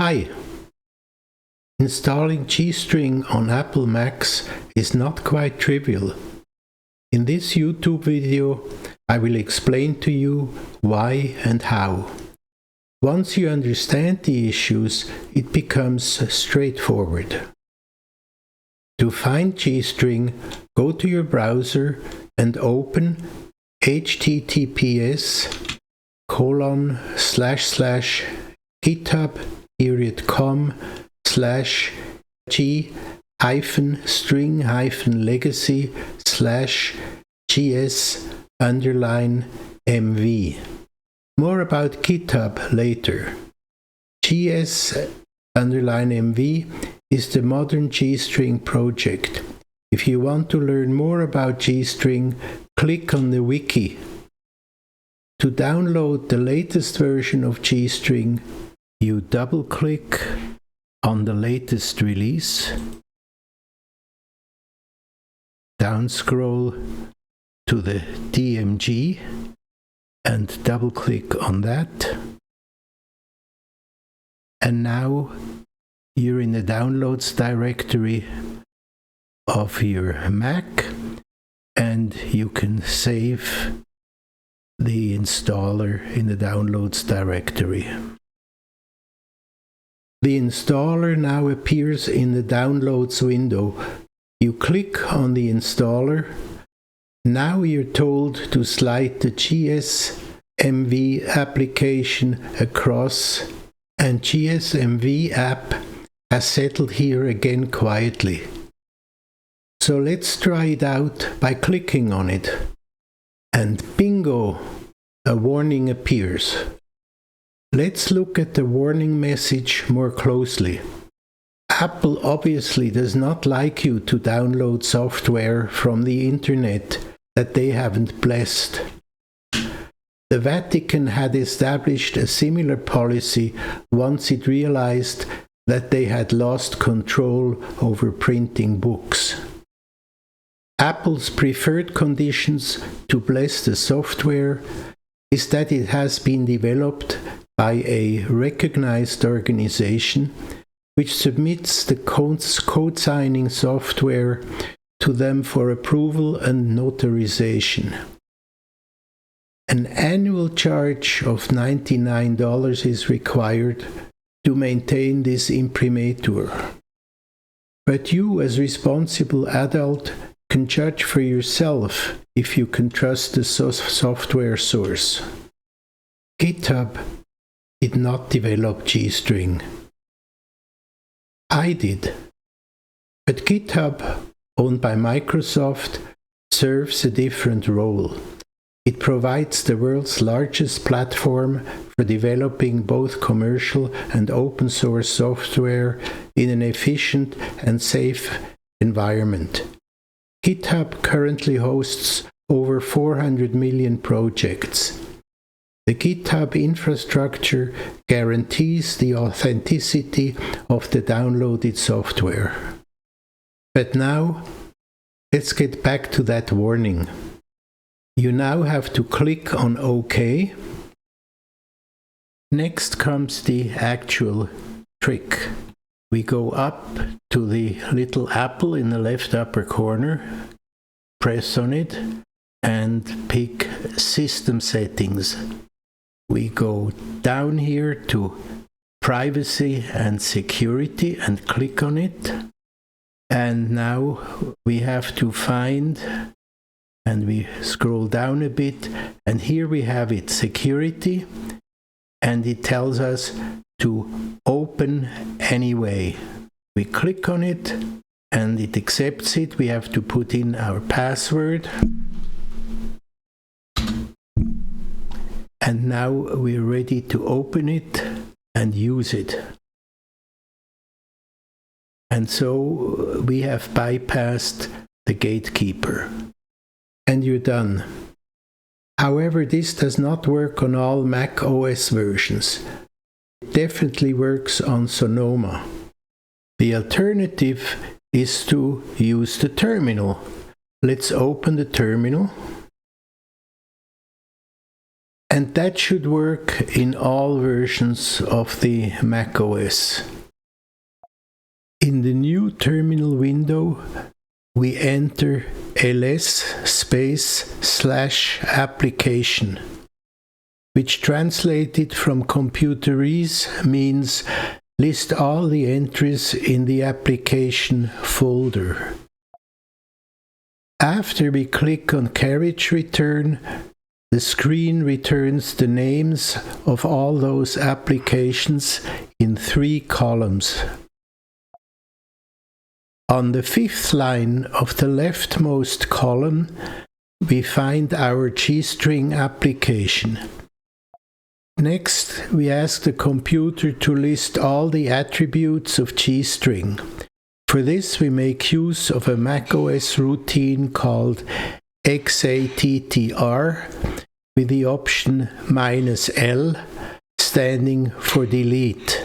Hi! Installing G-String on Apple Macs is not quite trivial. In this YouTube video, I will explain to you why and how. Once you understand the issues, it becomes straightforward. To find G-String, go to your browser and open https://github.com/g-legacy/gs_mv. More about GitHub later. gs_mv is the modern G-String project. If you want to learn more about G-String, click on the wiki. To download the latest version of G-String, you double-click on the latest release, down-scroll to the DMG and double-click on that. And now you're in the downloads directory of your Mac, and you can save the installer in the downloads directory. The installer now appears in the downloads window. You click on the installer. Now you're told to slide the GSMV application across, and GSMV app has settled here again quietly. So let's try it out by clicking on it. And bingo! A warning appears. Let's look at the warning message more closely. Apple obviously does not like you to download software from the internet that they haven't blessed. The Vatican had established a similar policy once it realized that they had lost control over printing books. Apple's preferred conditions to bless the software is that it has been developed by a recognized organization which submits the code signing software to them for approval and notarization. An annual charge of $99 is required to maintain this imprimatur. But you, as responsible adult, can judge for yourself if you can trust the software source. GitHub did not develop G-String. I did. But GitHub, owned by Microsoft, serves a different role. It provides the world's largest platform for developing both commercial and open source software in an efficient and safe environment. GitHub currently hosts over 400 million projects. The GitHub infrastructure guarantees the authenticity of the downloaded software. But now, let's get back to that warning. You now have to click on OK. Next comes the actual trick. We go up to the little apple in the left upper corner, press on it, and pick System Settings. We go down here to Privacy and Security and click on it. And now we have to find, and we scroll down a bit, and here we have it, Security, and it tells us to open anyway. We click on it and it accepts it. We have to put in our password. And now we're ready to open and use it. And so we have bypassed the gatekeeper. And you're done. However, this does not work on all Mac OS versions. It definitely works on Sonoma. The alternative is to use the terminal. Let's open the terminal. And that should work in all versions of the macOS. In the new terminal window, we enter ls/application, which translated from computerese means list all the entries in the application folder. After we click on carriage return, the screen returns the names of all those applications in 3 columns. On the 5th line of the leftmost column, we find our G-string application. Next, we ask the computer to list all the attributes of G-string. For this, we make use of a macOS routine called xattr with the option -L standing for delete.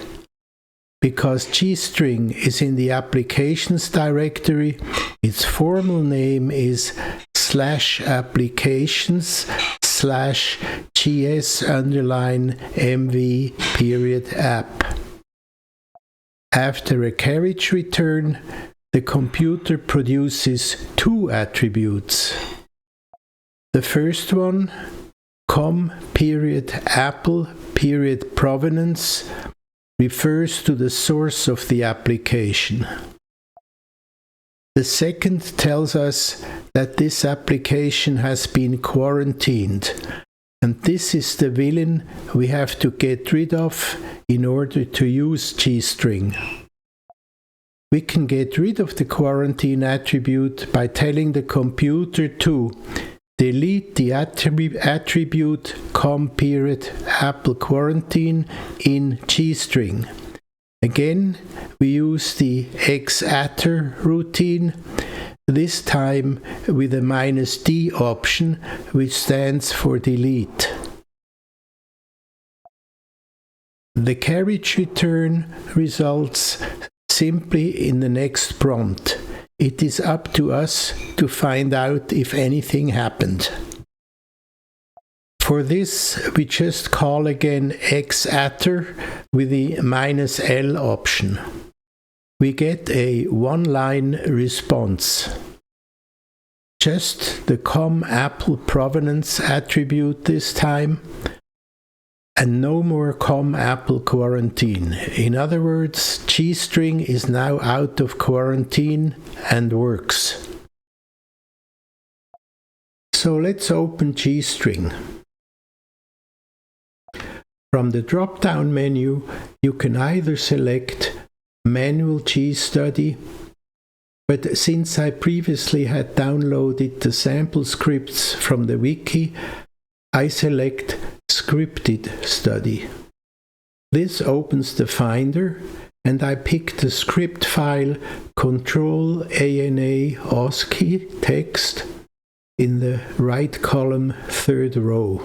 Because G-string is in the applications directory, its formal name is /applications/gs_mv.app. After a carriage return, the computer produces 2 attributes. The first one, com.apple.provenance, refers to the source of the application. The second tells us that this application has been quarantined, and this is the villain we have to get rid of in order to use G-string. We can get rid of the quarantine attribute by telling the computer to delete the attribute com.apple_quarantine in G-string. Again, we use the xattr routine, this time with a -D option, which stands for delete. The carriage return results simply in the next prompt. It is up to us to find out if anything happened. For this, we just call again xattr with the -L option. We get a 1-line response. Just the com.apple.provenance attribute this time, and no more com.apple_quarantine. In other words, G-string is now out of quarantine and works. So let's open G-string. From the drop-down menu, you can either select Manual G-Study, but since I previously had downloaded the sample scripts from the wiki, I select Scripted Study. This opens the Finder, and I pick the script file Control-ANA OSCI text in the right column, 3rd row,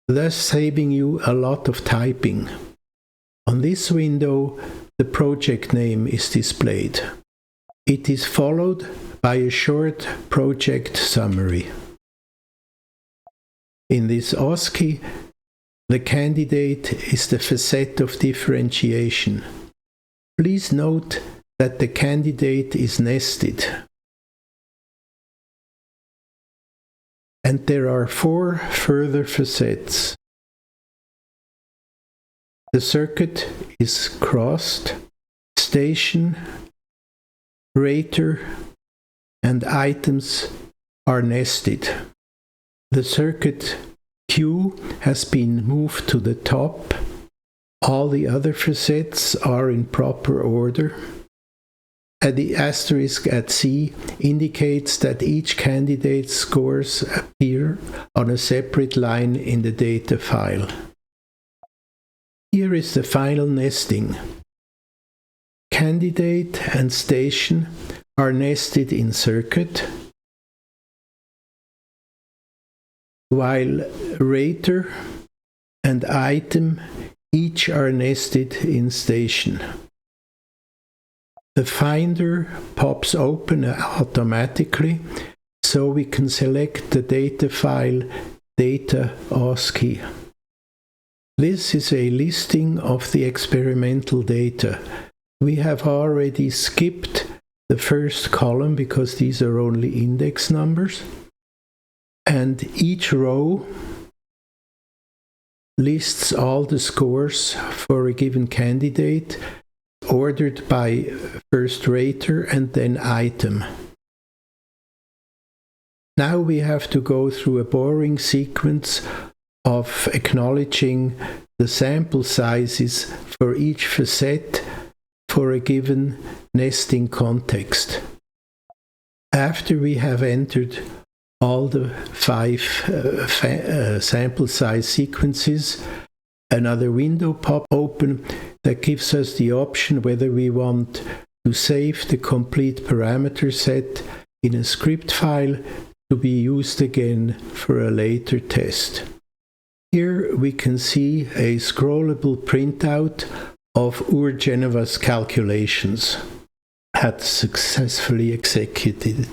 thus saving you a lot of typing. On this window, the project name is displayed. It is followed by a short project summary. In this OSCI, the candidate is the facet of differentiation. Please note that the candidate is nested. And there are 4 further facets. The circuit is crossed, station, rater, and items are nested. The circuit Q has been moved to the top. All the other facets are in proper order. And the asterisk at C indicates that each candidate's scores appear on a separate line in the data file. Here is the final nesting. Candidate and station are nested in circuit, while rater and item each are nested in station. The Finder pops open automatically, so we can select the data file data ASCII. This is a listing of the experimental data. We have already skipped the first column because these are only index numbers. And each row lists all the scores for a given candidate, ordered by first rater and then item. Now we have to go through a boring sequence of acknowledging the sample sizes for each facet for a given nesting context. After we have entered all the 5 sample size sequences, another window pops open that gives us the option whether we want to save the complete parameter set in a script file to be used again for a later test. Here we can see a scrollable printout of Ur-Geneva's calculations had successfully executed.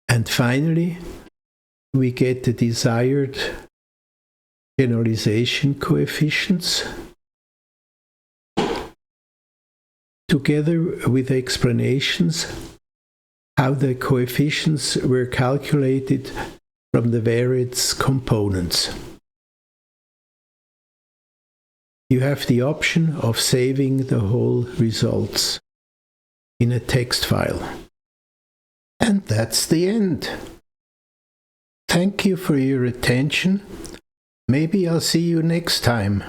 And finally, we get the desired generalization coefficients together with explanations how the coefficients were calculated from the various components. You have the option of saving the whole results in a text file. And that's the end. Thank you for your attention. Maybe I'll see you next time.